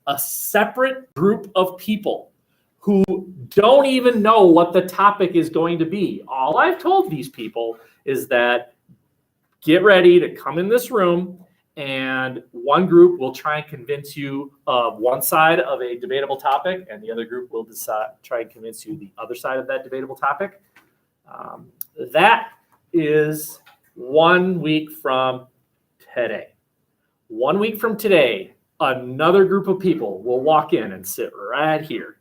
a separate group of people who don't even know what the topic is going to be. All I've told these people is that get ready to come in this room, and one group will try and convince you of one side of a debatable topic, and the other group will try and convince you the other side of that debatable topic. That is 1 week from today. 1 week from today, another group of people will walk in and sit right here.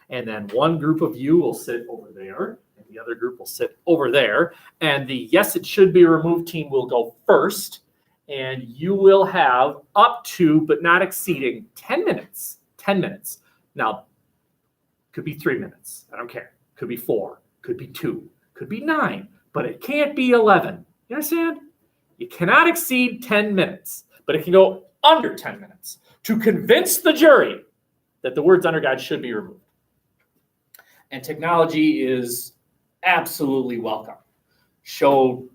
And then one group of you will sit over there, and the other group will sit over there. And the Yes, It Should Be Removed team will go first. And you will have up to, but not exceeding, 10 minutes. 10 minutes. Now, could be 3 minutes. I don't care. Could be 4. Could be 2. Could be 9. But it can't be 11. You understand? You cannot exceed 10 minutes. But it can go under 10 minutes to convince the jury that the words under God should be removed. And technology is absolutely welcome. Show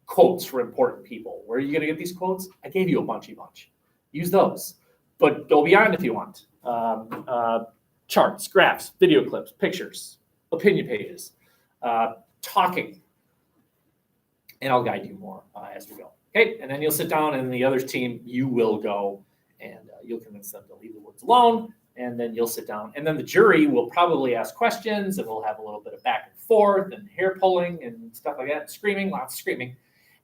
quotes for important people. Where are you going to get these quotes? I gave you a bunch. Use those. But go beyond if you want. Charts, graphs, video clips, pictures, opinion pages, talking. And I'll guide you more as we go. Okay, and then you'll sit down, and the other team, you will go, and you'll convince them to leave the words alone, and then you'll sit down. And then the jury will probably ask questions, and we'll have a little bit of back and forth, and hair pulling, and stuff like that, and screaming, lots of screaming,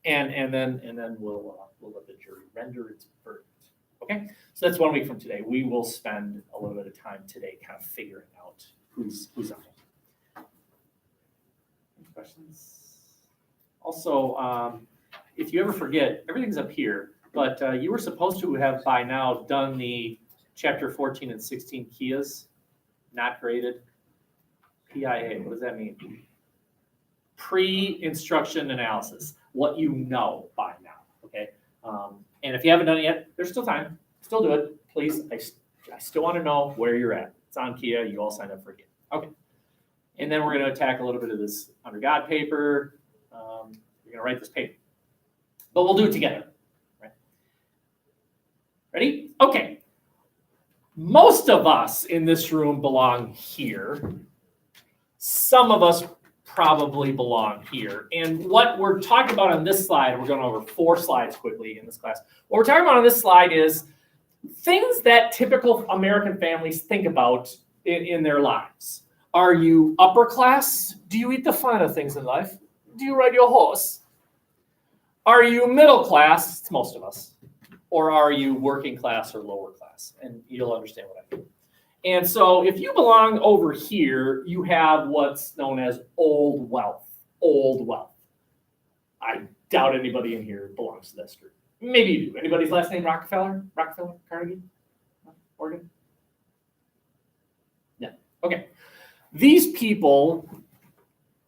and then we'll let the jury render its verdict. Okay, so that's 1 week from today. We will spend a little bit of time today kind of figuring out who's on it. Any questions? Also, if you ever forget, everything's up here, but you were supposed to have by now done the chapter 14 and 16 Kias, not graded. PIA, what does that mean? Pre-instruction analysis, what you know by now, okay? And if you haven't done it yet, there's still time. Still do it, please. I still want to know where you're at. It's on Kia. You all signed up for it. Okay. And then we're going to attack a little bit of this Under God paper. We're going to write this paper. But we'll do it together. Right? Ready? Okay. Most of us in this room belong here. Some of us probably belong here. And what we're talking about on this slide, we're going over 4 slides quickly in this class. What we're talking about on this slide is things that typical American families think about in their lives. Are you upper class? Do you eat the finer things in life? Do you ride your horse? Are you middle class? It's most of us. Or are you working class or lower class? And you'll understand what I mean. And so if you belong over here, you have what's known as old wealth. Old wealth. I doubt anybody in here belongs to this group. Maybe you do. Anybody's last name Rockefeller? Rockefeller? Carnegie? Oregon? Yeah. Okay. These people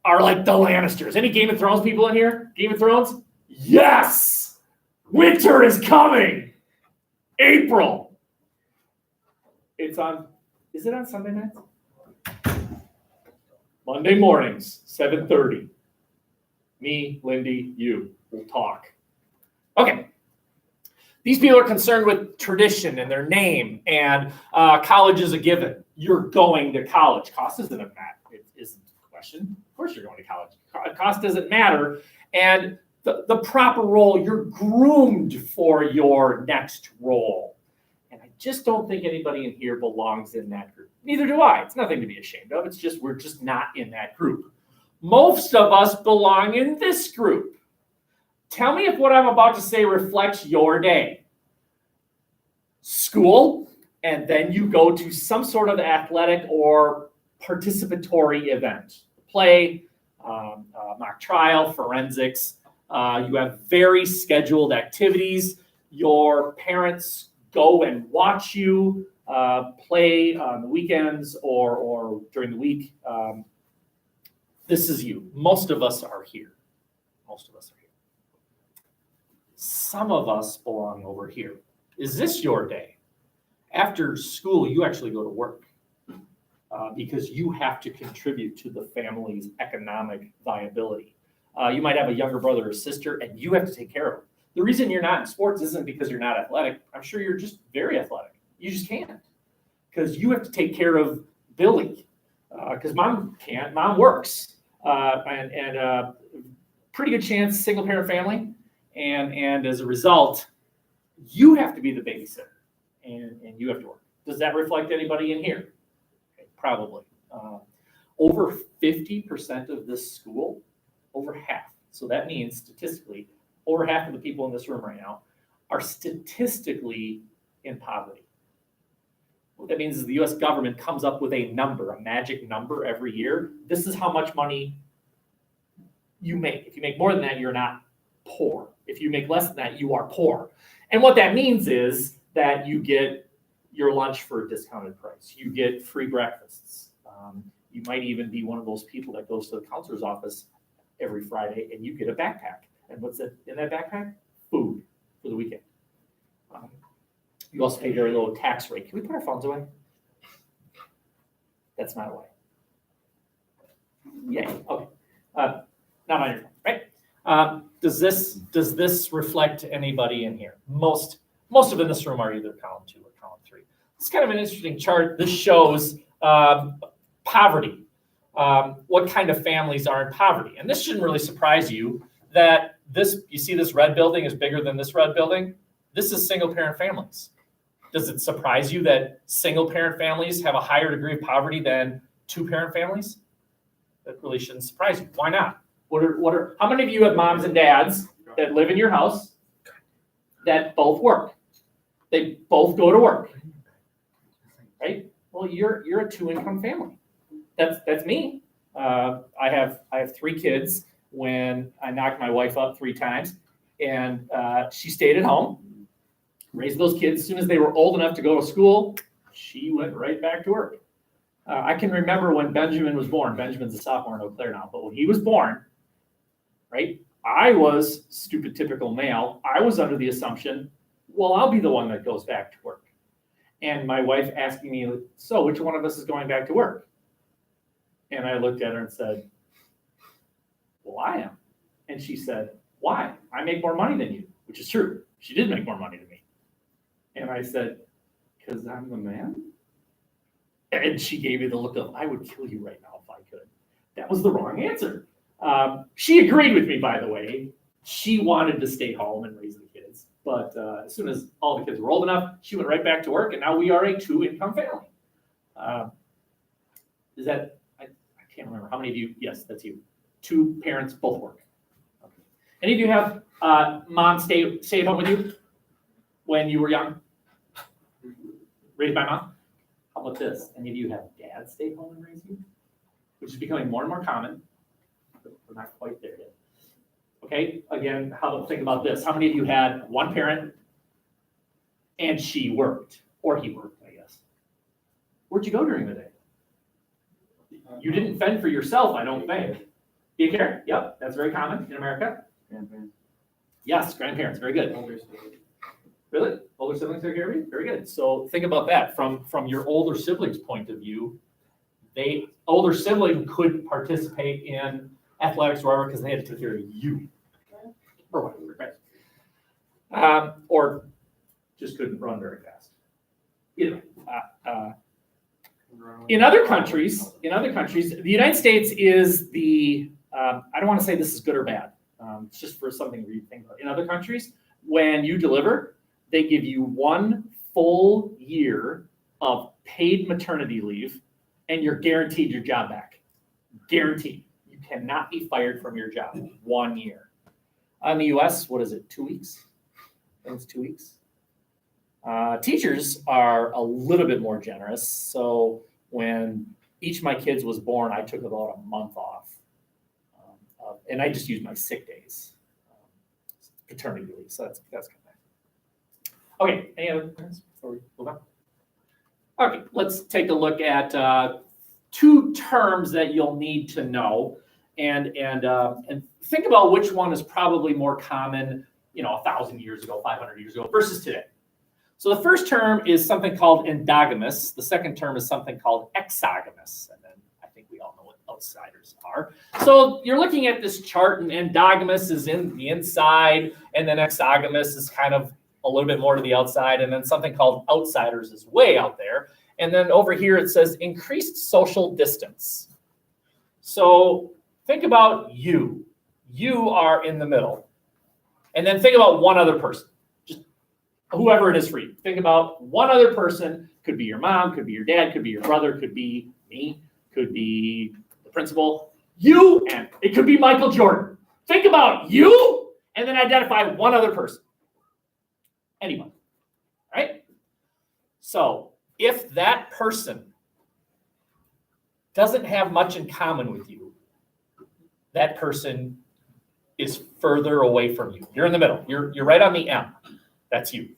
are like the Lannisters. Any Game of Thrones people in here? Game of Thrones? Yes! Winter is coming! April! It's on, is it on Sunday nights? Monday mornings, 7:30. Me, Lindy, you will talk. Okay. These people are concerned with tradition and their name, and college is a given. You're going to college. Cost isn't a matter. It isn't a question. Of course you're going to college. Cost doesn't matter. And the proper role, you're groomed for your next role. And I just don't think anybody in here belongs in that group. Neither do I. It's nothing to be ashamed of. It's just we're just not in that group. Most of us belong in this group. Tell me if what I'm about to say reflects your day. School, and then you go to some sort of athletic or participatory event. Play, mock trial, forensics. You have very scheduled activities. Your parents go and watch you play on the weekends or during the week. This is you. Most of us are here. Most of us are here. Some of us belong over here. Is this your day? After school, you actually go to work because you have to contribute to the family's economic viability. You might have a younger brother or sister, and you have to take care of them. The reason you're not in sports isn't because you're not athletic. I'm sure you're just very athletic. You just can't. because you have to take care of Billy, because mom can't, mom works, and pretty good chance single parent family, and as a result, you have to be the babysitter, and you have to work. Does that reflect anybody in here? Okay, probably. Over 50% of this school, over half. So that means statistically, over half of the people in this room right now are statistically in poverty. What that means is the US government comes up with a number, a magic number every year. This is how much money you make. If you make more than that, you're not poor. If you make less than that, you are poor. And what that means is that you get your lunch for a discounted price. You get free breakfasts. You might even be one of those people that goes to the counselor's office every Friday and you get a backpack. And what's in that backpack? Food for the weekend. You also pay very low tax rate. Can we put our phones away? That's not away. Yay. Okay. Not on your phone, right? Does this reflect anybody in here? Most of in this room are either column 2 or column 3. It's kind of an interesting chart. This shows poverty. What kind of families are in poverty? And this shouldn't really surprise you that you see this red building is bigger than this red building. This is single parent families. Does it surprise you that single parent families have a higher degree of poverty than 2-parent families? That really shouldn't surprise you. Why not? How many of you have moms and dads that live in your house that both work? They both go to work, right? Well, you're a 2-income family. That's me. I have 3 kids. When I knocked my wife up 3 times, and she stayed at home, raised those kids. As soon as they were old enough to go to school, she went right back to work. I can remember when Benjamin was born. Benjamin's a sophomore in Eau Claire now, but when he was born, right, I was stupid, typical male. I was under the assumption, well, I'll be the one that goes back to work. And my wife asking me, so which one of us is going back to work? And I looked at her and said, well, I am. And she said, why? I make more money than you, which is true. She did make more money than me. And I said, because I'm the man? And she gave me the look of, I would kill you right now if I could. That was the wrong answer. She agreed with me, by the way. She wanted to stay home and raise the kids. But as soon as all the kids were old enough, she went right back to work. And now we are a 2-income family. Is that, I can't remember. How many of you? Yes, that's you. 2 parents, both work. Okay. Any of you have mom stay at home with you when you were young? Raised by mom? How about this? Any of you have dad stay home and raise you? Which is becoming more and more common, but we're not quite there yet. Okay, again, think about this. How many of you had one parent and she worked, or he worked, I guess? Where'd you go during the day? You didn't fend for yourself, I don't think. Daycare? Yep, that's very common in America. Grandparents. Yes, grandparents, very good. Older siblings. Really? Older siblings take care of you? Very good. So think about that from your older siblings' point of view. Older sibling could participate in athletics or whatever because they had to take care of you. Or whatever, right? Or just couldn't run very fast. Either way. In other countries, the United States is I don't want to say this is good or bad. It's just for something to think about. In other countries, when you deliver, they give you 1 full year of paid maternity leave, and you're guaranteed your job back. Guaranteed. You cannot be fired from your job. 1 year. In the US, what is it, 2 weeks? I think it's 2 weeks. Teachers are a little bit more generous. So when each of my kids was born, I took about a month off. And I just used my sick days. Paternity leave. So that's kind of nice. Okay, any other questions before we move on? Okay, let's take a look at 2 terms that you'll need to know, and think about which one is probably more common, 1,000 years ago, 500 years ago, versus today. So the first term is something called endogamous. The second term is something called exogamous, and then I think we all know what outsiders are. So you're looking at this chart, and endogamous is in the inside, and then exogamous is kind of a little bit more to the outside, and then something called outsiders is way out there. And then over here it says increased social distance. So think about you. You are in the middle. And then think about one other person, just whoever it is for you. Think about one other person. Could be your mom, could be your dad, could be your brother, could be me, could be the principal. You, and it could be Michael Jordan. Think about you, and then identify one other person. Anyone, right? So if that person doesn't have much in common with you, that person is further away from you. You're in the middle. You're right on the M. That's you.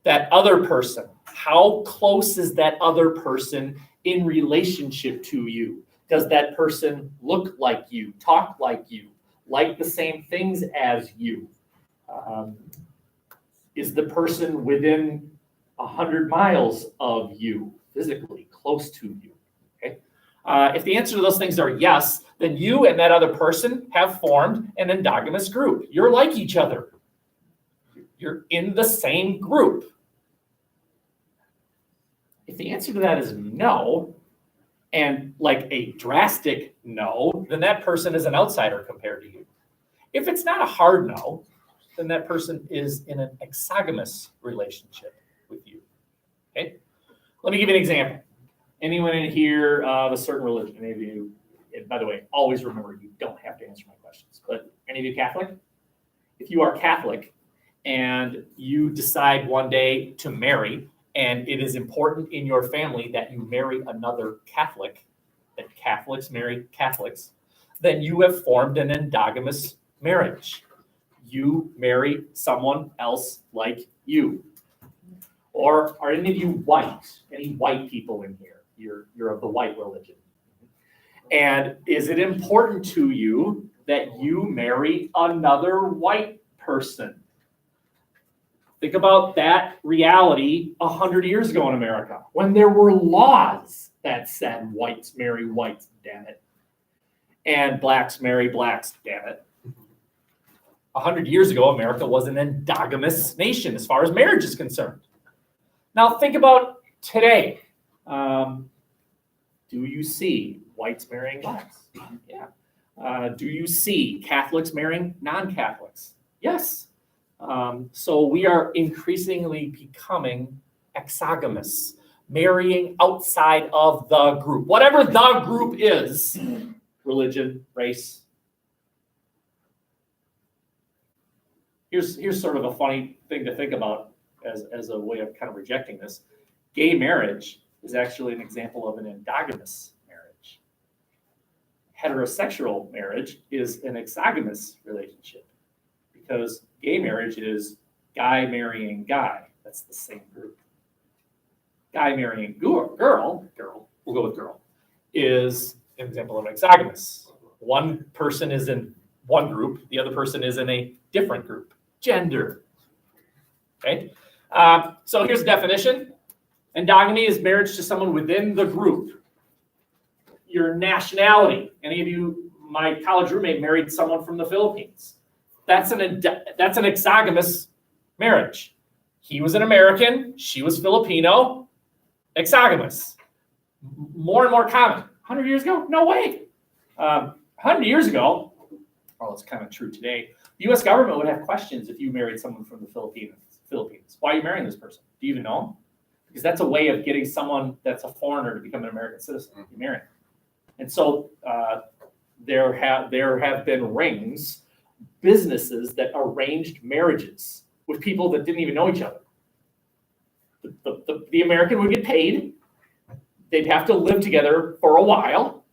That other person, how close is that other person in relationship to you? Does that person look like you, talk like you, like the same things as you? Is the person within 100 miles of you, physically close to you? Okay. If the answer to those things are yes, then you and that other person have formed an endogamous group. You're like each other. You're in the same group. If the answer to that is no, and like a drastic no, then that person is an outsider compared to you. If it's not a hard no, then that person is in an exogamous relationship with you. Okay? Let me give you an example. Anyone in here of a certain religion? Any of you? And by the way, always remember you don't have to answer my questions. But any of you Catholic? If you are Catholic and you decide one day to marry, and it is important in your family that you marry another Catholic, that Catholics marry Catholics, then you have formed an endogamous marriage. You marry someone else like you. Or are any of you white? Any white people in here? You're of the white religion. And is it important to you that you marry another white person? Think about that reality 100 years ago in America, when there were laws that said whites marry whites, damn it, and blacks marry blacks, damn it. 100 years ago, America was an endogamous nation as far as marriage is concerned. Now think about today. Do you see whites marrying blacks? Yeah. Do you see Catholics marrying non-Catholics? Yes. So we are increasingly becoming exogamous, marrying outside of the group. Whatever the group is, religion, race. Here's sort of a funny thing to think about as a way of kind of rejecting this. Gay marriage is actually an example of an endogamous marriage. Heterosexual marriage is an exogamous relationship, because gay marriage is guy marrying guy. That's the same group. Guy marrying girl, we'll go with girl, is an example of exogamous. One person is in one group, the other person is in a different group. Gender. Okay? So here's the definition. Endogamy is marriage to someone within the group. Your nationality. Any of you, my college roommate married someone from the Philippines. That's an exogamous marriage. He was an American, she was Filipino, exogamous. More and more common. 100 years ago? No way. 100 years ago, well, it's kind of true today, the U.S. government would have questions if you married someone from the Philippines. Why are you marrying this person? Do you even know him? Because that's a way of getting someone that's a foreigner to become an American citizen. You marry him. And so there have been rings, businesses that arranged marriages with people that didn't even know each other. The American would get paid. They'd have to live together for a while.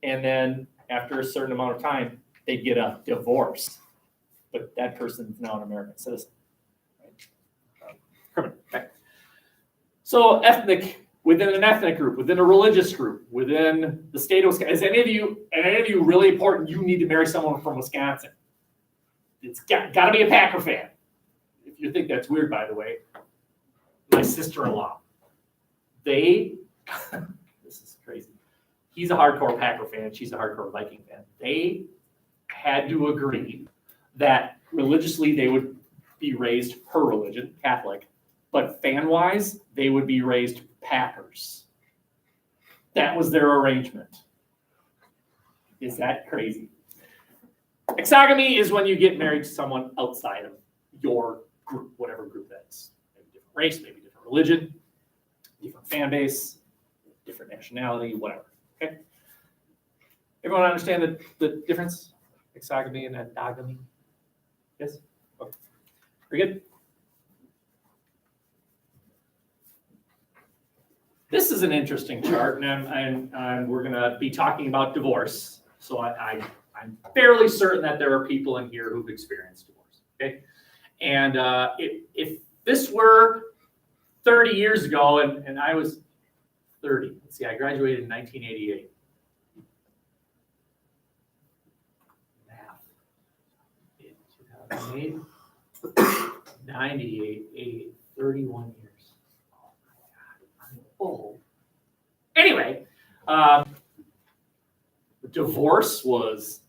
And then after a certain amount of time, they'd get a divorce. But that person's now an American citizen. Right? Criminal. Okay. So ethnic, within an ethnic group, within a religious group, within the state of Wisconsin. Is any of you really important? You need to marry someone from Wisconsin. It's got to be a Packer fan. If you think that's weird, by the way, my sister-in-law, this is crazy. He's a hardcore Packer fan. She's a hardcore Viking fan. They had to agree that religiously they would be raised her religion, Catholic, but fan-wise, they would be raised Packers. That was their arrangement. Is that crazy? Exogamy is when you get married to someone outside of your group, whatever group that's. Maybe different race, maybe different religion, different fan base, different nationality, whatever. Okay? Everyone understand the difference? Exogamy and endogamy? Yes? Okay. Very good. This is an interesting chart, and we're going to be talking about divorce. So I'm fairly certain that there are people in here who've experienced divorce. Okay, and if this were 30 years ago, and I was 30. Let's see, I graduated in 1988. Math. In 2008, 98, 88, 31 years. Oh my God, I'm old. Anyway, divorce was,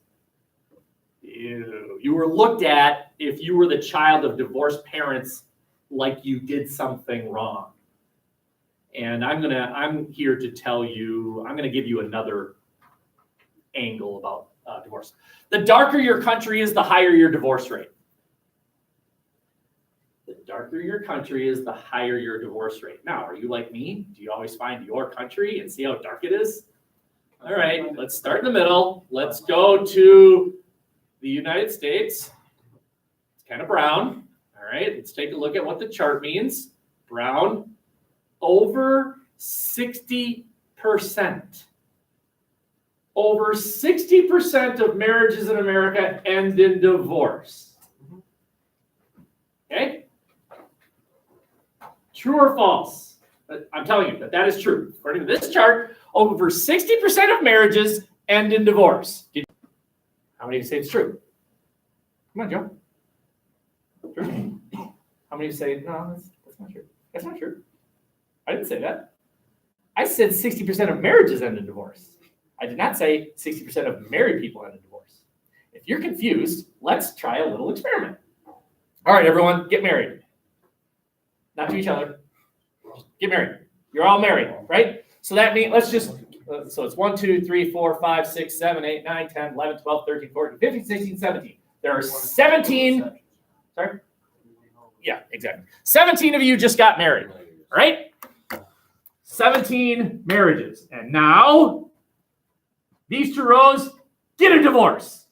you were looked at if you were the child of divorced parents like you did something wrong. And I'm here to tell you, I'm gonna give you another angle about divorce. The darker your country is, the higher your divorce rate. The darker your country is, the higher your divorce rate. Now, are you like me? Do you always find your country and see how dark it is? All right, let's start in the middle. Let's go to the United States. It's kind of brown. All right, let's take a look at what the chart means. Brown, over 60%. Over 60% of marriages in America end in divorce. Okay? True or false? I'm telling you that is true. According to this chart, over 60% of marriages end in divorce. How many of you say it's true? Come on, Joe. True. How many of you say, no, that's not true? That's not true. I didn't say that. I said 60% of marriages end in divorce. I did not say 60% of married people end in divorce. If you're confused, let's try a little experiment. All right, everyone, get married. Not to each other. Just get married. You're all married, right? So that means, let's just, so it's 1, 2, 3, 4, 5, 6, 7, 8, 9, 10, 11, 12, 13, 14, 15, 16, 17. There are 17, sorry? Yeah, exactly. 17 of you just got married, all right? 17 marriages. And now, these two rows get a divorce.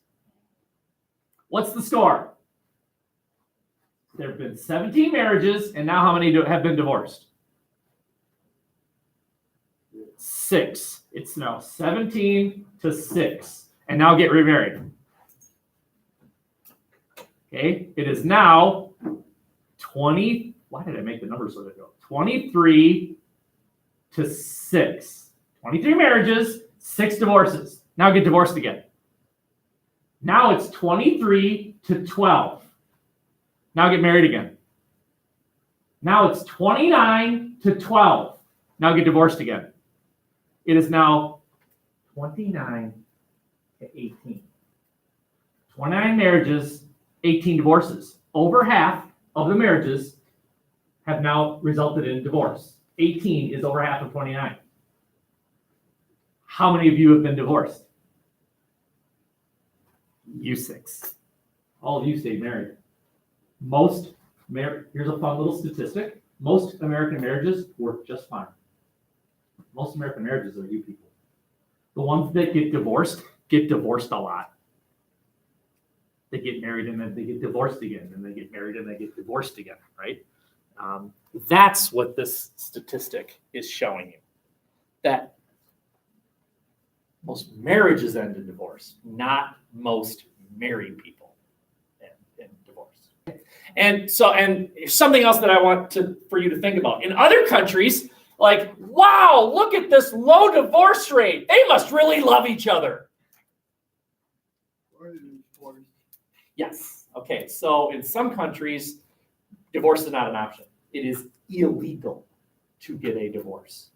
What's the score? There have been 17 marriages, and now how many have been divorced? 6. It's now 17 to 6. And now get remarried. Okay, it is now 20. Why did I make the numbers so they go? 23 to 6. 23 marriages, 6 divorces. Now get divorced again. Now it's 23 to 12. Now get married again. Now it's 29 to 12. Now get divorced again. It is now 29 to 18. 29 marriages, 18 divorces. Over half of the marriages have now resulted in divorce. 18 is over half of 29. How many of you have been divorced? You 6. All of you stayed married. Here's a fun little statistic. Most American marriages work just fine. Most American marriages are you people. The ones that get divorced a lot. They get married and then they get divorced again, and they get married and they get divorced again, right? That's what this statistic is showing you. That most marriages end in divorce, not most married people end in divorce. And something else that I want for you to think about. In other countries, like, wow, look at this low divorce rate. They must really love each other. Yes. Okay. So in some countries, divorce is not an option. It is illegal to get a divorce.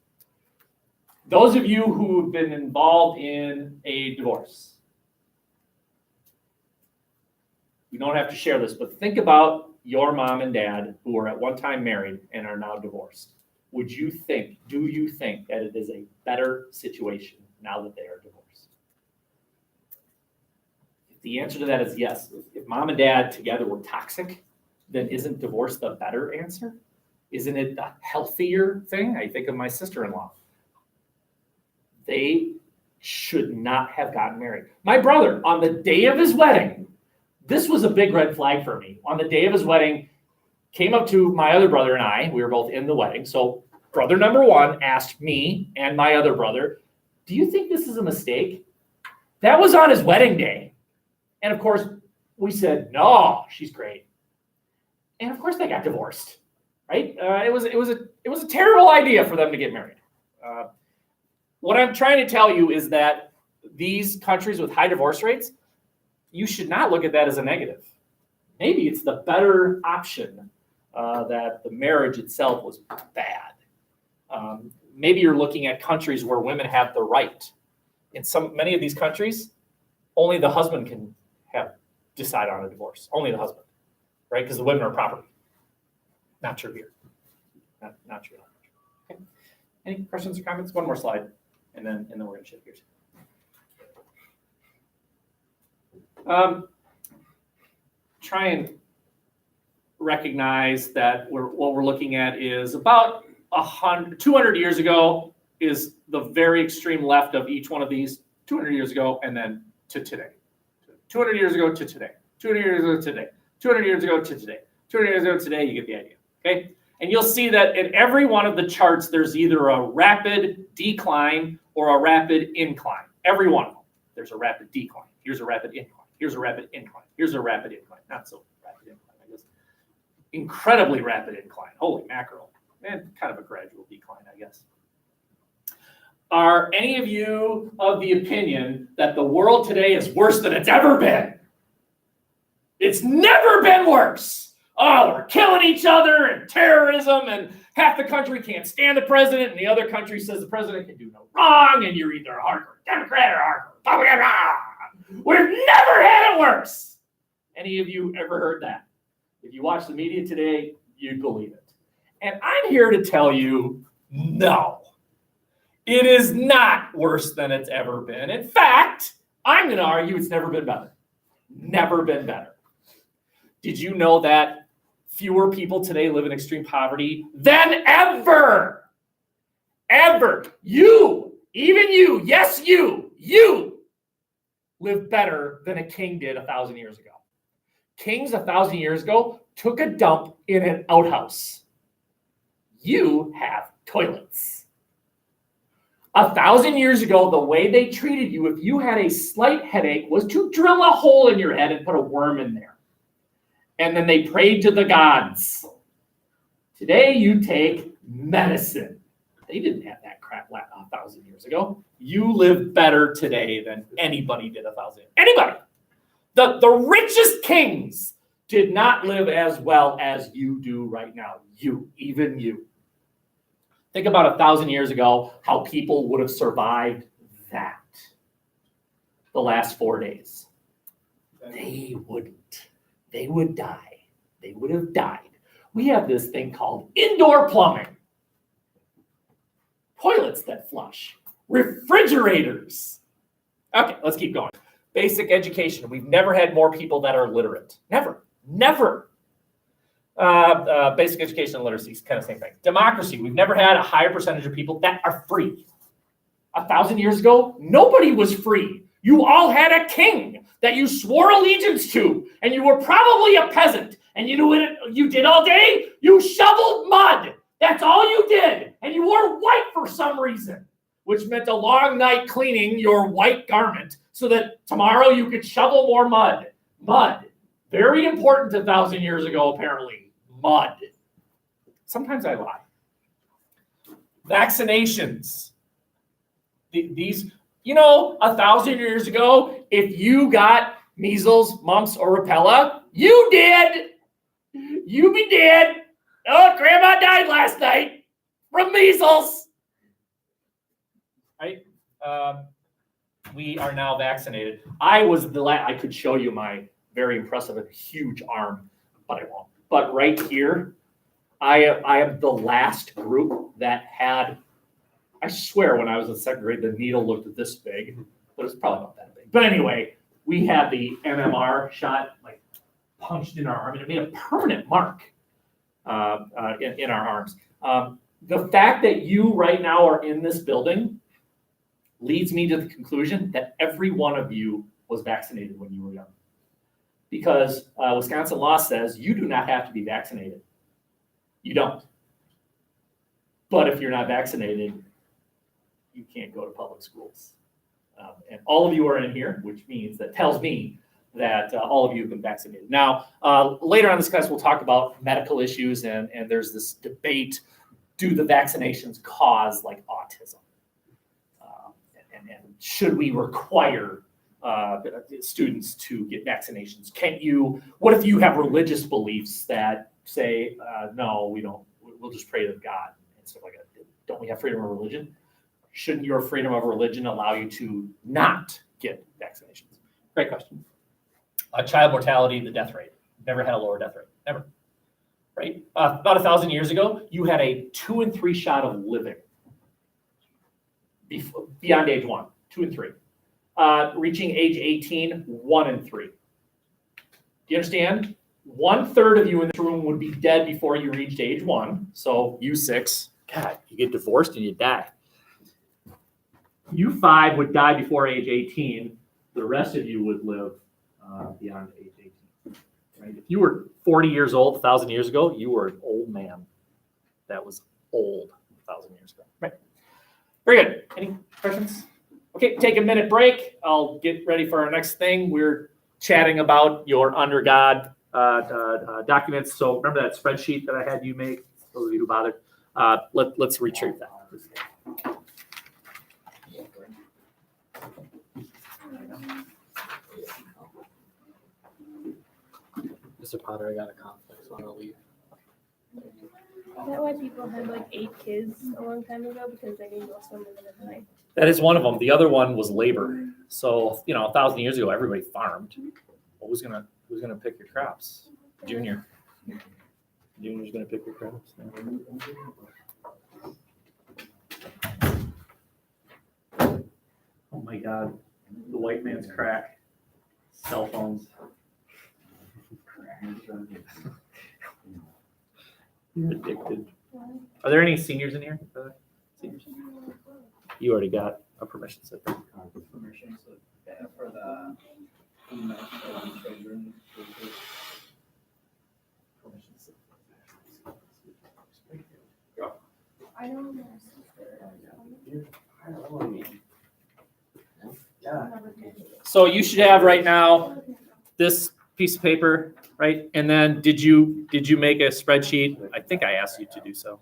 Those of you who have been involved in a divorce, you don't have to share this, but think about your mom and dad who were at one time married and are now divorced, do you think that it is a better situation now that they are divorced? If the answer to that is yes, if mom and dad together were toxic, then isn't divorce the better answer? Isn't it the healthier thing? I think of my sister-in-law. They should not have gotten married. My brother, on the day of his wedding, this was a big red flag for me. On the day of his wedding, came up to my other brother and I, we were both in the wedding. So brother number one asked me and my other brother, do you think this is a mistake? That was on his wedding day. And of course, we said, no, she's great. And of course they got divorced, right? It was a terrible idea for them to get married. What I'm trying to tell you is that these countries with high divorce rates, you should not look at that as a negative. Maybe it's the better option that the marriage itself was bad. Maybe you're looking at countries where women have the right. In many of these countries, only the husband can decide on a divorce. Only the husband, right? Because the women are property. Not true here. Not true. Okay. Any questions or comments? One more slide, and then we're going to shift gears. Try and recognize that what we're looking at is about 200 years ago is the very extreme left of each one of these. 200 years ago, and then to today. 200 years ago to today. 200 years ago to today. 200 years ago to today. 200 years ago to today. You get the idea. Okay. And you'll see that in every one of the charts, there's either a rapid decline or a rapid incline. Every one of them. There's a rapid decline. Here's a rapid incline. Here's a rapid incline. Here's a rapid incline. Not so rapid incline, I guess. Incredibly rapid incline. Holy mackerel. And kind of a gradual decline, I guess. Are any of you of the opinion that the world today is worse than it's ever been? It's never been worse. Oh, we're killing each other and terrorism, and half the country can't stand the president, and the other country says the president can do no wrong, and you're either a hardcore Democrat or a hardcore Republican. We've never had it worse. Any of you ever heard that? If you watch the media today, you'd believe it. And I'm here to tell you, no. It is not worse than it's ever been. In fact, I'm going to argue it's never been better. Never been better. Did you know that fewer people today live in extreme poverty than ever? Ever. You, even you, yes, you live better than a king did 1,000 years ago. Kings 1,000 years ago took a dump in an outhouse. You have toilets. 1,000 years ago, the way they treated you, if you had a slight headache, was to drill a hole in your head and put a worm in there. And then they prayed to the gods. Today, you take medicine. They didn't have that crap 1,000 years ago. You live better today than anybody did 1,000 years. Anybody. The richest kings did not live as well as you do right now. You, even you. Think about 1,000 years ago, how people would have survived that. The last 4 days. They wouldn't. They would die. They would have died. We have this thing called indoor plumbing. Toilets that flush. Refrigerators. Okay, let's keep going. Basic education. We've never had more people that are literate. Never. Basic education and literacy is kind of the same thing. Democracy. We've never had a higher percentage of people that are free. 1,000 years ago, nobody was free. You all had a king that you swore allegiance to, and you were probably a peasant. And you knew what you did all day? You shoveled mud. That's all you did. And you wore white for some reason, which meant a long night cleaning your white garment so that tomorrow you could shovel more mud. Mud. Very important 1,000 years ago, apparently. Mud. Sometimes I lie. Vaccinations. These, 1,000 years ago, if you got measles, mumps, or rubella, you did. You be dead. Oh, grandma died last night from measles. Right? We are now vaccinated. I was I could show you my very impressive and huge arm, but I won't. but right here, I am the last group that had, I swear when I was in second grade, the needle looked this big, but it's probably not that big. But anyway, we had the MMR shot like punched in our arm, and it made a permanent mark in our arms. The fact that you right now are in this building leads me to the conclusion that every one of you was vaccinated when you were young. Because Wisconsin law says you do not have to be vaccinated. You don't. But if you're not vaccinated, you can't go to public schools. And all of you are in here, which means that tells me that all of you have been vaccinated. Now, later on in this class, we'll talk about medical issues, and there's this debate, do the vaccinations cause like autism? And should we require students to get vaccinations? What if you have religious beliefs that say, no, we don't, we'll just pray to God and stuff like that? Don't we have freedom of religion? Shouldn't your freedom of religion allow you to not get vaccinations? Great question. Child mortality, the death rate. Never had a lower death rate, never. Right? About 1,000 years ago, you had a 2 and 3 shot of living beyond age 1, 2 and 3. Reaching age 18, 1 and 3. Do you understand? 1/3 of you in this room would be dead before you reached age 1. So you 6, God, you get divorced and you die. You 5 would die before age 18. The rest of you would live beyond age 18. Right? If you were 40 years old 1,000 years ago, you were an old man. That was old 1,000 years ago. Right? Very good. Any questions? Okay, take a minute break. I'll get ready for our next thing. We're chatting about your under God documents. So remember that spreadsheet that I had you make? Those of you who bothered. Let's retrieve that. Mr. Potter, I got a conflict, so I'm gonna leave. Is that why people had like 8 kids a long time ago, because they didn't go swimming in the night? That is one of them. The other one was labor. So 1,000 years ago, everybody farmed. Well, who's gonna pick your crops? Junior. Junior's gonna pick your crops. Oh my God, the white man's crack. Cell phones. You're addicted. Are there any seniors in here? Seniors? You already got a permission slip. Permission slip, yeah, for the children. Permission slip. I don't know. So you should have right now this piece of paper, right? And then did you make a spreadsheet? I think I asked you to do so.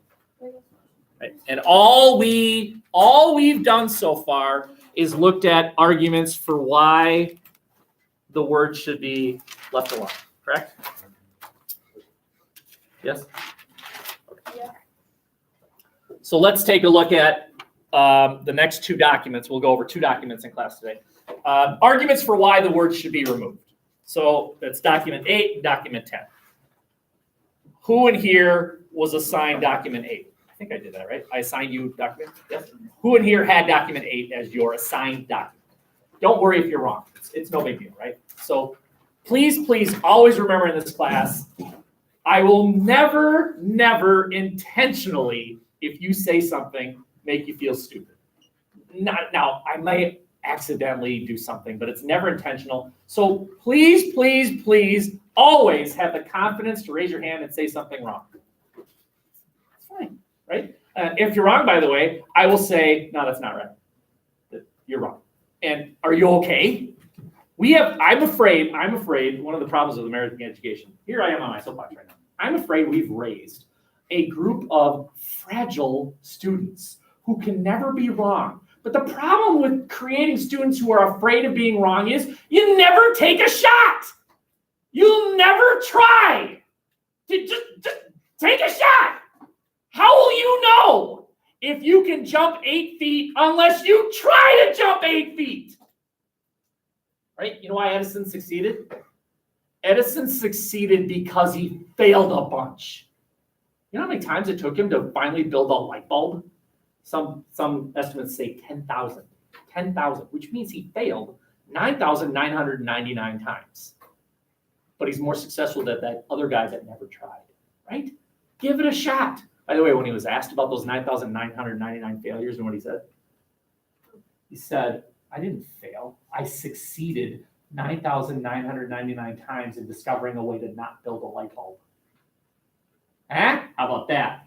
Right. And all we've done so far is looked at arguments for why the word should be left alone. Correct? Yes? Okay. Yeah. So let's take a look at the next 2 documents. We'll go over 2 documents in class today. Arguments for why the word should be removed. So that's document 8 and document 10. Who in here was assigned document 8? I think I did that, right? I assigned you document? Yes. Who in here had document 8 as your assigned document? Don't worry if you're wrong. It's no big deal, right? So please always remember in this class, I will never intentionally, if you say something, make you feel stupid. Now, I might accidentally do something, but it's never intentional. So please always have the confidence to raise your hand and say something wrong. It's fine, right? If you're wrong, by the way, I will say, no, that's not right. You're wrong. And are you okay? I'm afraid, one of the problems with American education, here I am on my soapbox right now. I'm afraid we've raised a group of fragile students who can never be wrong. But the problem with creating students who are afraid of being wrong is you never take a shot. You'll never try. Just take a shot. How will you know if you can jump 8 feet unless you try to jump 8 feet? Right? You know why Edison succeeded? Edison succeeded because he failed a bunch. You know how many times it took him to finally build a light bulb? Some estimates say 10,000. 10,000, which means he failed 9,999 times. But he's more successful than that other guy that never tried, right? Give it a shot. By the way, when he was asked about those 9,999 failures, you know what he said? He said, I didn't fail. I succeeded 9,999 times in discovering a way to not build a light bulb. How about that?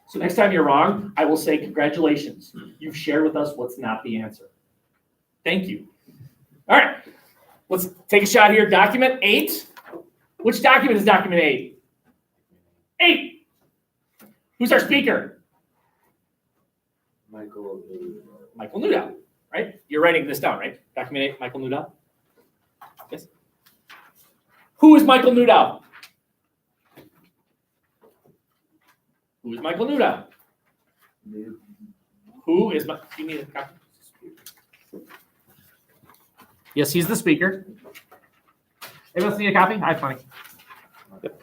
So next time you're wrong, I will say congratulations. You've shared with us what's not the answer. Thank you. All right, let's take a shot here. Document 8. Which document is document 8? 8. Who's our speaker? Michael Newdow, right? You're writing this down, right? Document 8, Michael Newdow? Yes. Who is Michael Newdow? Who is Michael Newdow? Who is my? Give me a copy. Yes, he's the speaker. Anyone else need a copy? I have plenty. Yep.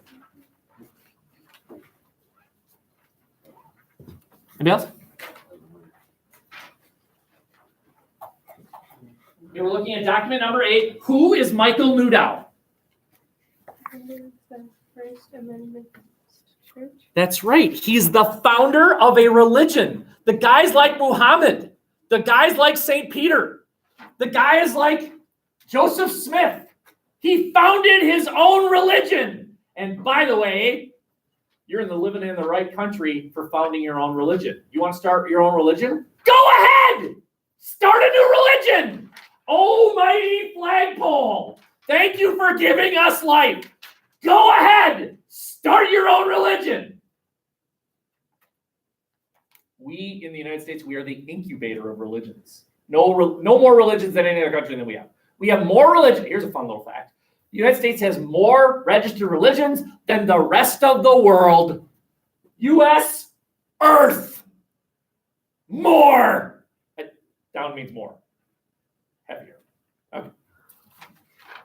Anybody else? Okay, we're looking at document number 8. Who is Michael Newdow? The First Amendment Church. That's right. He's the founder of a religion. The guys like Muhammad, the guys like St. Peter, the guys like Joseph Smith. He founded his own religion. And by the way, you're living in the right country for founding your own religion. You want to start your own religion? Go ahead! Start a new religion! Almighty flagpole! Thank you for giving us life. Go ahead! Start your own religion. We in the United States, we are the incubator of religions. No more religions than any other country than we have. We have more religion. Here's a fun little fact. The United States has more registered religions than the rest of the world. U.S. Earth. More. Down means more. Heavier. Okay.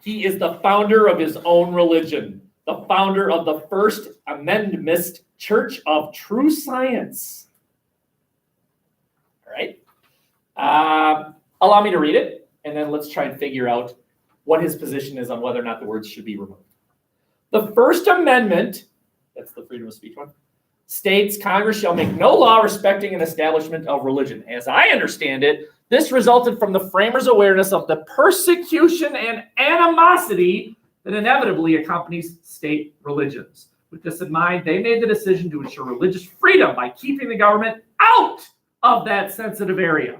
He is the founder of his own religion. The founder of the First Amendment Church of True Science. All right. Allow me to read it, and then let's try and figure out what his position is on whether or not the words should be removed. The First Amendment, that's the freedom of speech one, states Congress shall make no law respecting an establishment of religion. As I understand it, this resulted from the framers' awareness of the persecution and animosity that inevitably accompanies state religions. With this in mind, they made the decision to ensure religious freedom by keeping the government out of that sensitive area.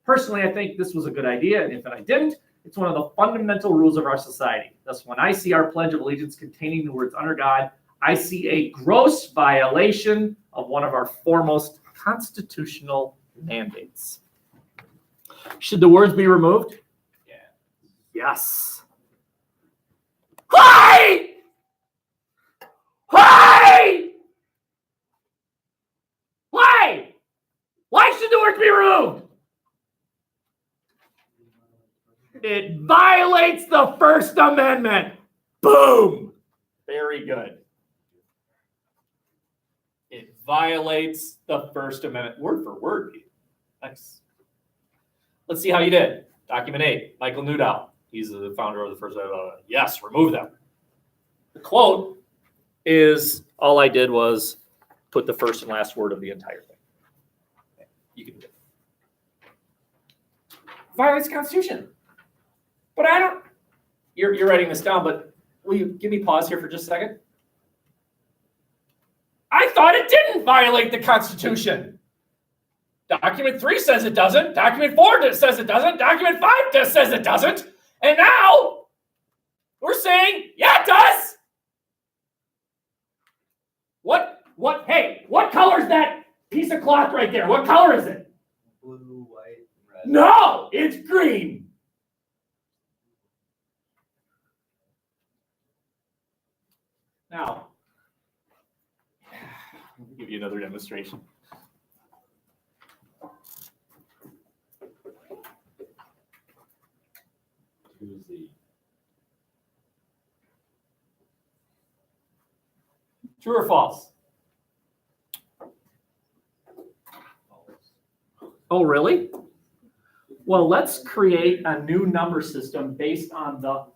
Personally, I think this was a good idea, and if I didn't, it's one of the fundamental rules of our society. Thus, when I see our Pledge of Allegiance containing the words "under God," I see a gross violation of one of our foremost constitutional mandates. Should the words be removed? Yeah. Yes. Why? Why? Why? Why should the words be removed? It violates the First Amendment. Boom. Very good. It violates the First Amendment. Word for word. Nice. Let's see how you did. Document 8, Michael Newdow. He's the founder of the First Amendment. Yes, remove them. The quote is, all I did was put the first and last word of the entire thing. Okay, you can do it. Violates the Constitution. But I don't, you're writing this down, but will you give me pause here for just a second? I thought it didn't violate the Constitution. Document 3 says it doesn't. Document 4 says it doesn't. Document 5 just says it doesn't. And now we're saying, yeah, it does. Hey, what color is that piece of cloth right there? What color is it? Blue, white, red. No, it's green. Now, let me give you another demonstration. Tuesday. True or false? Oh, really? Well, let's create a new number system based on the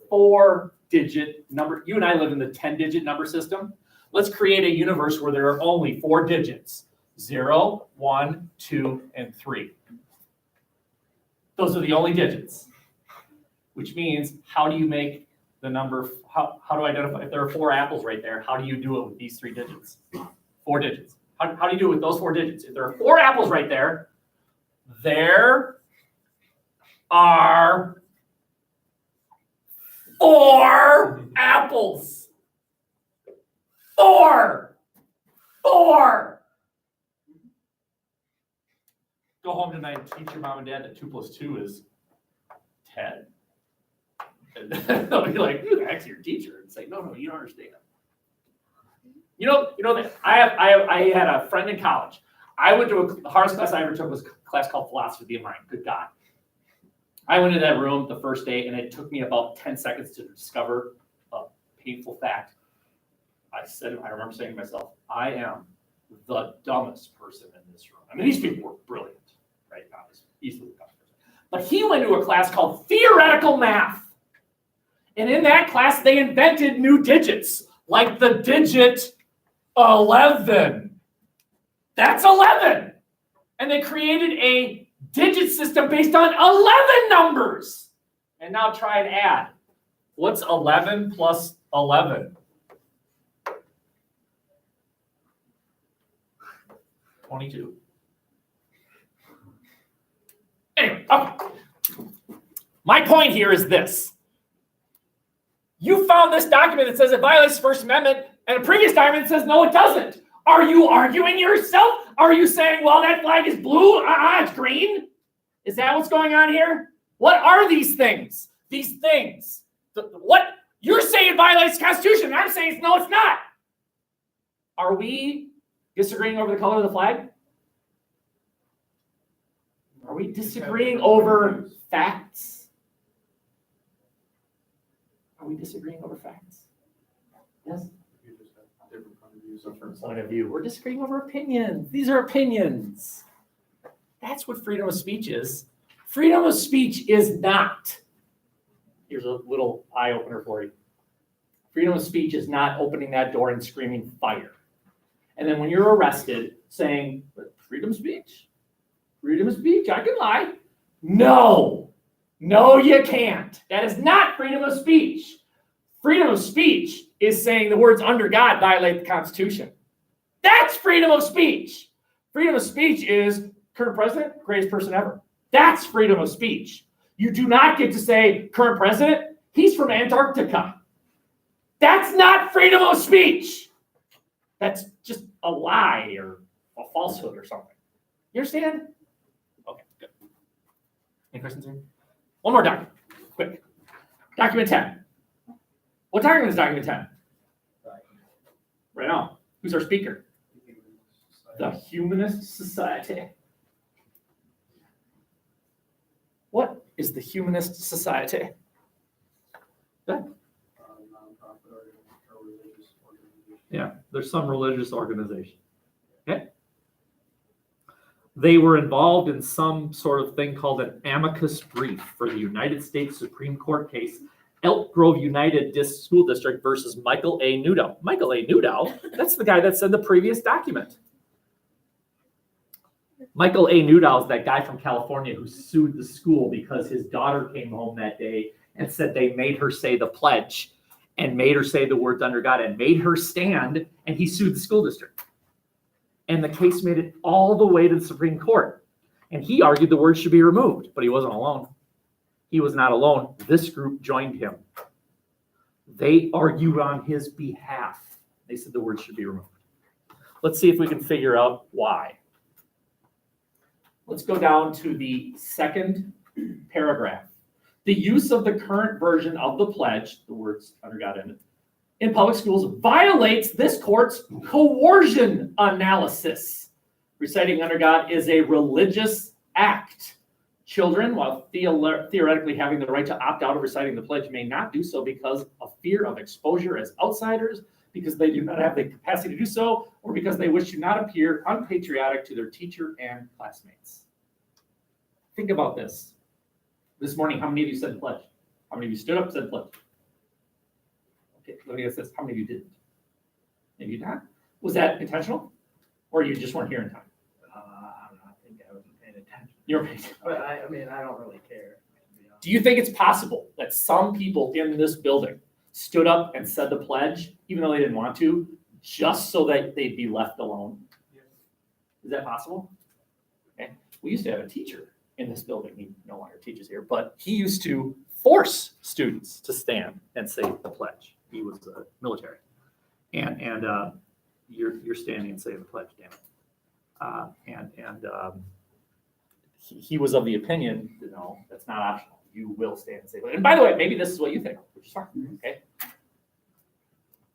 4-digit number. You and I live in the 10-digit number system. Let's create a universe where there are only 4 digits. 0, 1, 2, and 3. Those are the only digits. Which means, how do you make the number, how do I identify, if there are 4 apples right there, how do you do it with these 3 digits? 4 digits. How do you do it with those 4 digits? If there are 4 apples right there, there are 4 apples. 4. Go home tonight and teach your mom and dad that 2 plus 2 is 10. And they'll be like, you ask your teacher and say, no, you don't understand. You know that I had a friend in college. I went to the hardest class I ever took was a class called Philosophy of the Mind. Good God. I went into that room the first day, and it took me about 10 seconds to discover a painful fact. I remember saying to myself, I am the dumbest person in this room. I mean, these people were brilliant, right? Not as easily the dumbest person. But he went to a class called Theoretical Math. And in that class, they invented new digits, like the digit 11. That's 11. And they created a digit system based on 11 numbers. And now try and add. What's 11 plus 11? 22. Anyway, okay. My point here is this. You found this document that says it violates the First Amendment, and a previous document that says no, it doesn't. Are you arguing yourself? Are you saying, well, that flag is blue, it's green? Is that what's going on here? What are these things? These things. What you're saying violates the Constitution, and I'm saying no, it's not. Are we disagreeing over the color of the flag? Are we disagreeing over facts? Are we disagreeing over facts? Yes? You just have different point of views. Different point of view. We're disagreeing over opinions. These are opinions. That's what freedom of speech is. Freedom of speech is not. Here's a little eye opener for you. Freedom of speech is not opening that door and screaming fire. And then when you're arrested, saying, freedom of speech? Freedom of speech, I can lie. No, you can't. That is not freedom of speech. Freedom of speech is saying the words under God violate the Constitution. That's freedom of speech. Freedom of speech is current president, greatest person ever. That's freedom of speech. You do not get to say current president, he's from Antarctica. That's not freedom of speech. That's just a lie or a falsehood or something. You understand? Okay, good. Any questions here? One more document, quick. Document 10. What document is document 10? Right on. Who's our speaker? The Humanist Society. What is the Humanist Society? Good. Yeah, there's some religious organization. Okay. They were involved in some sort of thing called an amicus brief for the United States Supreme Court case, Elk Grove United School District versus Michael A. Newdow. Michael A. Newdow, that's the guy that said the previous document. Michael A. Newdow is that guy from California who sued the school because his daughter came home that day and said they made her say the pledge and made her say the words under God and made her stand, and he sued the school district. And the case made it all the way to the Supreme Court. And he argued the words should be removed, but he wasn't alone. He was not alone. This group joined him. They argued on his behalf. They said the words should be removed. Let's see if we can figure out why. Let's go down to the second paragraph. The use of the current version of the pledge, the words under God in public schools violates this court's coercion analysis. Reciting under God is a religious act. Children, while theoretically having the right to opt out of reciting the pledge, may not do so because of fear of exposure as outsiders, because they do not have the capacity to do so, or because they wish to not appear unpatriotic to their teacher and classmates. Think about this. This morning, how many of you said the pledge? How many of you stood up and said the pledge? Okay, let me ask this. How many of you didn't? Maybe not. Was that intentional? Or you just weren't here in time? I don't know, I think I wasn't paying attention. You're paying attention. But I mean, I don't really care. To be honest. Do you think it's possible that some people in this building stood up and said the pledge, even though they didn't want to, just so that they'd be left alone? Is that possible? Okay. We used to have a teacher in this building. He no longer teaches here, but he used to force students to stand and say the pledge. He was military. And you're standing and saying the pledge, damn it. He was of the opinion, no, that's not optional. You will stand and say, and by the way, maybe this is what you think, which is fine, okay?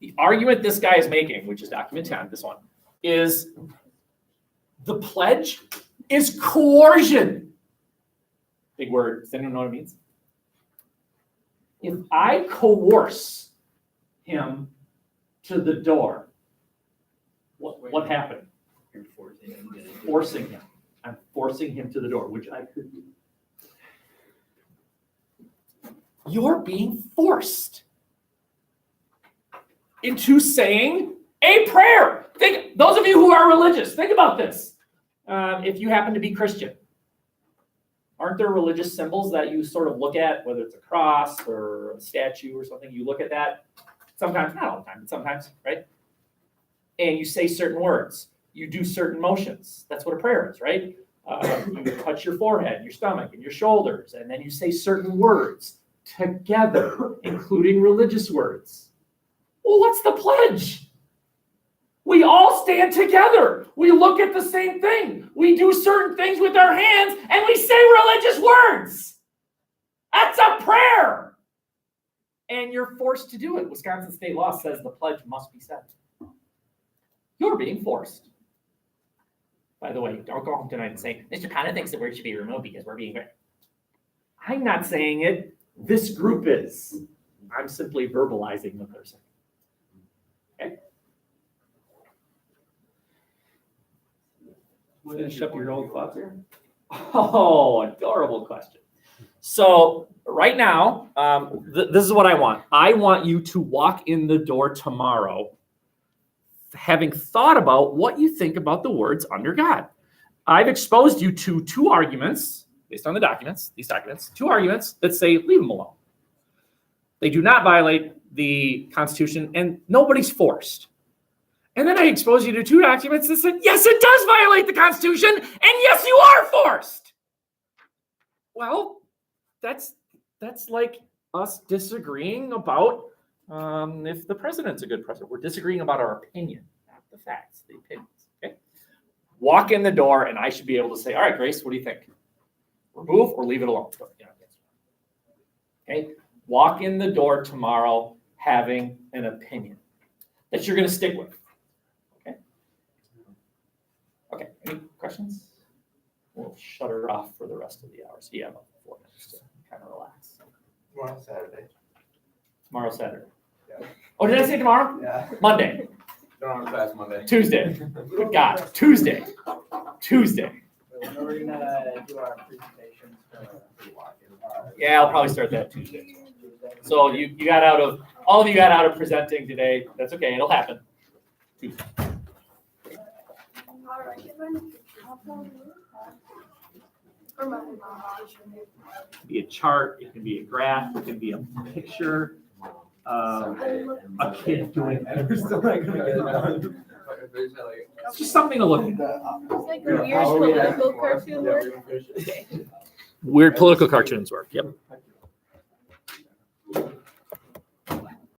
The argument this guy is making, which is document 10, this one, is the pledge is coercion. Big word. Does anyone know what it means? If I coerce him to the door, what happened? You're forcing him to get it. Forcing him. I'm forcing him to the door, which I could do. You're being forced into saying a prayer. Think, those of you who are religious, think about this. If you happen to be Christian, aren't there religious symbols that you sort of look at, whether it's a cross or a statue or something? You look at that sometimes, not all the time, but sometimes, right? And you say certain words. You do certain motions. That's what a prayer is, right? You touch your forehead, your stomach, and your shoulders, and then you say certain words together, including religious words. Well, what's the pledge? We all stand together. We look at the same thing. We do certain things with our hands, and we say religious words. That's a prayer. And you're forced to do it. Wisconsin state law says the pledge must be said. You're being forced. By the way, don't go home tonight and say, Mr. Conner thinks the word should be removed because we're being. I'm not saying it. This group is. I'm simply verbalizing what they're saying. Okay? Finish up your old thoughts here. Oh, adorable question. So right now, this is what I want. I want you to walk in the door tomorrow having thought about what you think about the words under God. I've exposed you to two arguments based on the documents, these documents, two arguments that say leave them alone. They do not violate the Constitution and nobody's forced. And then I expose you to two documents that said, yes, it does violate the Constitution, and yes, you are forced. Well, that's like us disagreeing about if the president's a good president. We're disagreeing about our opinion, not the facts, the opinions. Okay? Walk in the door, and I should be able to say, all right, Grace, what do you think? Remove or leave it alone? Okay? Walk in the door tomorrow having an opinion that you're going to stick with. Okay? Okay, any questions? We'll shut her off for the rest of the hour. So you have about 4 minutes to kind of relax. Tomorrow, Saturday. Tomorrow, Saturday. Yeah. Oh, did I say tomorrow? Yeah. Monday. Don't have class Monday. Tuesday. Good God. Tuesday. When are we gonna do our presentations Yeah, I'll probably start that Tuesday. So you got out of, all of you got out of presenting today. That's okay. It'll happen. Tuesday. It can be a chart. It can be a graph. It can be a picture. A kid doing it. We're still not gonna get it done. It's just something to look at. It's like a weird political cartoon work. Weird political cartoons work. Yep.